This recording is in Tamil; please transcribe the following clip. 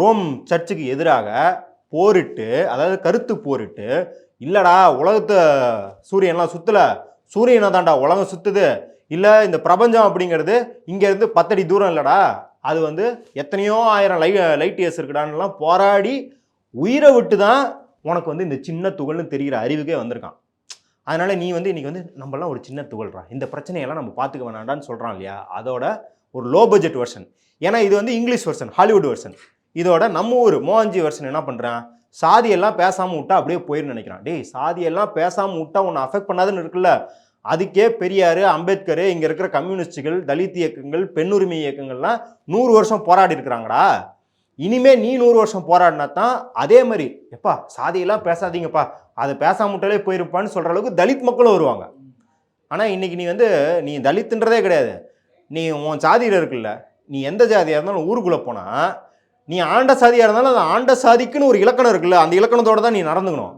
ரோம் சர்ச்சுக்கு எதிராக போரிட்டு, அதாவது கருத்து போரிட்டு, இல்லடா உலகத்தை சூரியன்லாம் சுற்றலை, சூரியனை தாண்டா உலகம் சுற்றுது, இல்லை இந்த பிரபஞ்சம் அப்படிங்கிறது இங்கேருந்து 10 அடி தூரம் இல்லைடா, அது வந்து எத்தனையோ ஆயிரம் லைட் இயர்ஸ் இருக்குடான்லாம் போராடி உயிரை விட்டு தான் உனக்கு வந்து இந்த சின்ன துகள்னு தெரிகிற அறிவுக்கே வந்திருக்கான். அதனால் நீ வந்து இன்றைக்கி வந்து நம்மளாம் ஒரு சின்ன துகள்றா, இந்த பிரச்சனையெல்லாம் நம்ம பார்த்துக்க வேணாண்டான்னு சொல்கிறான் இல்லையா, அதோட ஒரு லோ பட்ஜெட் வெர்ஷன். ஏன்னா இது வந்து இங்கிலீஷ் வெர்ஷன், ஹாலிவுட் வெர்ஷன். இதோட நம்ம ஊர் மோகன்ஜி வெர்ஷன் என்ன பண்ணுறான், சாதியெல்லாம் பேசாமல் விட்டா அப்படியே போயிருந்து நினைக்கிறான். டேய், சாதியெல்லாம் பேசாமல் விட்டா உன்னை அஃபெக்ட் பண்ணாதுன்னு இருக்குல்ல, அதுக்கே பெரியார், அம்பேத்கர், இங்கே இருக்கிற கம்யூனிஸ்டுகள், தலித் இயக்கங்கள், பெண்ணுரிமை இயக்கங்கள்லாம் 100 வருஷம் போராடி இருக்கிறாங்கடா. இனிமே நீ 100 வருஷம் போராடினா தான் அதே மாதிரி எப்பா சாதியெல்லாம் பேசாதீங்கப்பா, அதை பேசாம விட்டாலே போயிருப்பான்னு சொல்கிற அளவுக்கு தலித் மக்களும் வருவாங்க. ஆனால் இன்றைக்கி நீ வந்து நீ தலித்துன்றதே கிடையாது, நீ உன் சாதியில் இருக்குல்ல, நீ எந்த ஜாதியாக இருந்தாலும் ஊருக்குள்ளே போனால், நீ ஆண்ட சாதியாக இருந்தாலும் அந்த ஆண்ட சாதிக்குன்னு ஒரு இலக்கணம் இருக்குல்ல, அந்த இலக்கணத்தோடு தான் நீ நடந்துக்கணும்.